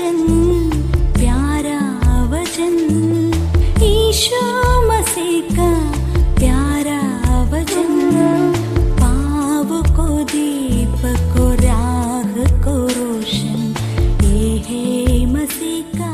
वचन, प्यारा वचन, ईशो मसीह का प्यारा वचन, पाव को दीप को राह को रोशन, ये है मसीह का।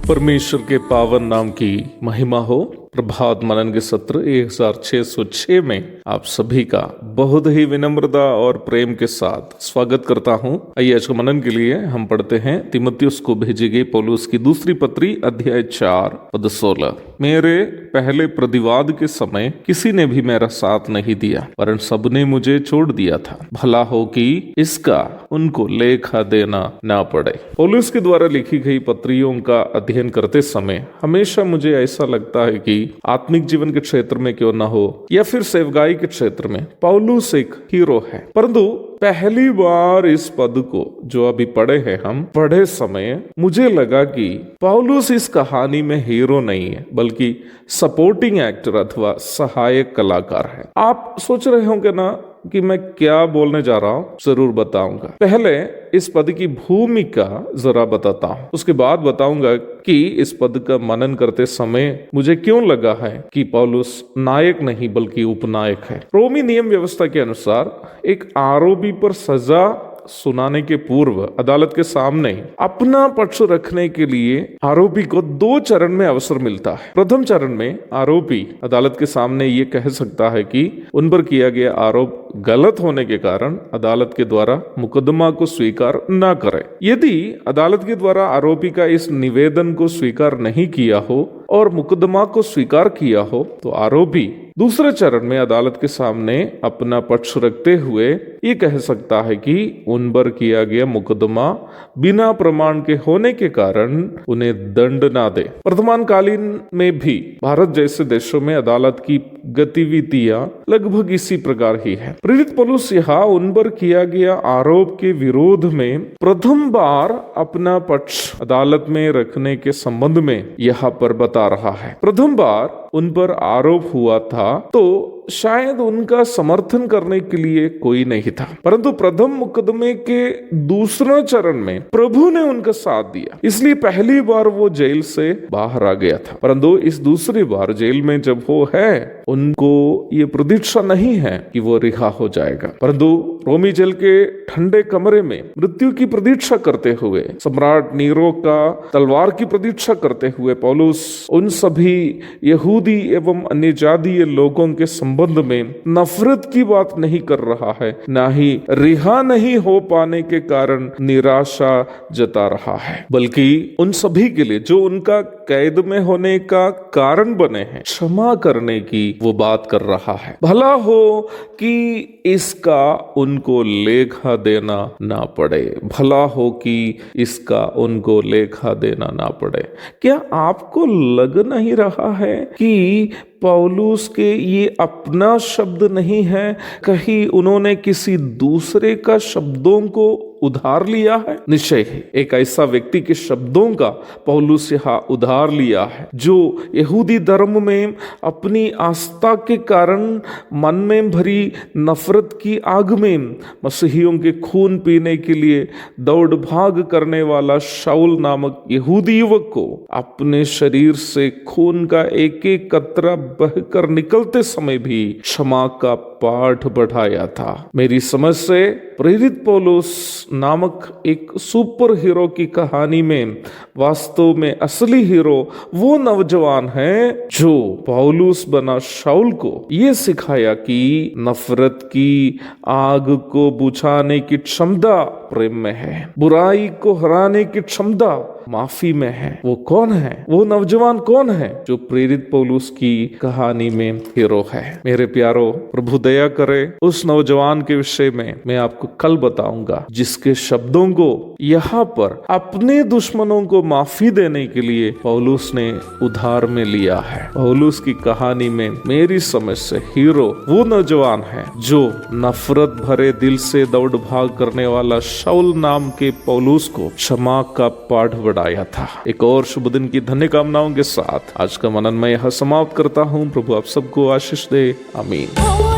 परमेश्वर के पावन नाम की महिमा हो। प्रभात मनन के सत्र 1606 में आप सभी का बहुत ही विनम्रता और प्रेम के साथ स्वागत करता हूं। आइए आज के मनन के लिए हम पढ़ते हैं तीमुथियुस को भेजी गई पौलुस की दूसरी पत्री अध्याय 4 पद 16। मेरे पहले प्रतिवाद के समय किसी ने भी मेरा साथ नहीं दिया, वरन सबने मुझे छोड़ दिया था। भला हो कि इसका उनको लेखा देना ना पड़े। पौलुस के द्वारा लिखी गई पत्रियों का अध्ययन करते समय हमेशा मुझे ऐसा लगता है कि आत्मिक जीवन के क्षेत्र में क्यों ना हो या फिर सेवकाई के क्षेत्र में पौलुस एक हीरो है। परंतु पहली बार इस पद को जो अभी पढ़े हैं हम पढ़े समय मुझे लगा कि पौलुस इस कहानी में हीरो नहीं है, बल्कि सपोर्टिंग एक्टर अथवा सहायक कलाकार है। आप सोच रहे होंगे ना कि मैं क्या बोलने जा रहा हूं, जरूर बताऊंगा। पहले इस पद की भूमिका जरा बताता हूं, उसके बाद बताऊंगा कि इस पद का मनन करते समय मुझे क्यों लगा है कि पौलुस नायक नहीं बल्कि उपनायक है। रोमी नियम व्यवस्था के अनुसार एक आरोपी पर सजा सुनाने के पूर्व अदालत के सामने अपना पक्ष रखने के लिए आरोपी को 2 चरण में अवसर मिलता है। प्रथम चरण में आरोपी अदालत के सामने ये कह सकता है कि उन पर किया गया आरोप गलत होने के कारण अदालत के द्वारा मुकदमा को स्वीकार न करे। यदि अदालत के द्वारा आरोपी का इस निवेदन को स्वीकार नहीं किया हो और मुकदमा को स्वीकार किया हो तो आरोपी दूसरे चरण में अदालत के सामने अपना पक्ष रखते हुए ये कह सकता है कि उन पर किया गया मुकदमा बिना प्रमाण के होने के कारण उन्हें दंड ना दे। वर्तमान कालीन में भी भारत जैसे देशों में अदालत की गतिविधियां लगभग इसी प्रकार ही है। प्रेरित पौलुस यहाँ उन पर किया गया आरोप के विरोध में प्रथम बार अपना पक्ष अदालत में रखने के संबंध में यहाँ पर बता रहा है। प्रथम बार उन पर आरोप हुआ था तो शायद उनका समर्थन करने के लिए कोई नहीं था, परंतु प्रथम मुकदमे के दूसरा चरण में प्रभु ने उनका साथ दिया, इसलिए पहली बार वो जेल से बाहर आ गया था। परंतु इस दूसरी बार जेल में जब वो है, उनको ये प्रतीक्षा नहीं है कि वो रिहा हो जाएगा, परंतु रोमी जेल के ठंडे कमरे में मृत्यु की प्रतीक्षा करते हुए, सम्राट नीरो का तलवार की प्रतीक्षा करते हुए पौलुस उन सभी यहूदी एवं अन्य जातीय लोगों के संबंध में नफरत की बात नहीं कर रहा है, ना ही रिहा नहीं हो पाने के कारण निराशा जता रहा है, बल्कि उन सभी के लिए जो उनका कैद में होने का कारण बने हैं क्षमा करने की वो बात कर रहा है। भला हो कि इसका उनको लेखा देना ना पड़े, भला हो कि इसका उनको लेखा देना ना पड़े। क्या आपको लग नहीं रहा है कि पौलुस के ये अपना शब्द नहीं है, कहीं उन्होंने किसी दूसरे का शब्दों को उधार लिया है? निश्चय ही एक ऐसा व्यक्ति के शब्दों का पौलुस यहाँ उधार लिया है जो यहूदी धर्म में अपनी आस्था के कारण मन में भरी नफरत की आग में मसीहियों के खून पीने के लिए दौड़ भाग करने वाला शाऊल नामक यहूदी युवक को अपने शरीर से खून का एक एक कतरा बहकर निकलते समय भी क्षमा का पाठ बढ़ाया था। मेरी समझ से प्रेरित पौलुस नामक एक सुपर हीरो की कहानी में वास्तव में असली हीरो वो नौजवान है जो पौलुस बना शाऊल को ये सिखाया कि नफरत की आग को बुझाने की क्षमता प्रेम में है, बुराई को हराने की क्षमता माफी में है। वो कौन है? वो नौजवान कौन है जो प्रेरित पौलुस की कहानी में हीरो है? मेरे प्यारो, प्रभु दया करे उस नौजवान के विषय में मैं आपको कल बताऊंगा जिसके शब्दों को यहाँ पर अपने दुश्मनों को माफी देने के लिए पौलुस ने उधार में लिया है। पौलुस की कहानी में मेरी समझ से हीरो वो नौजवान है जो नफरत भरे दिल से दौड़ भाग करने वाला शाऊल नाम के पौलुस को क्षमा का पाठ बढ़ाया था। एक और शुभ दिन की धन्य कामनाओं के साथ आज का मनन मैं यहाँ समाप्त करता हूँ। प्रभु आप सबको आशीष दे। आमीन।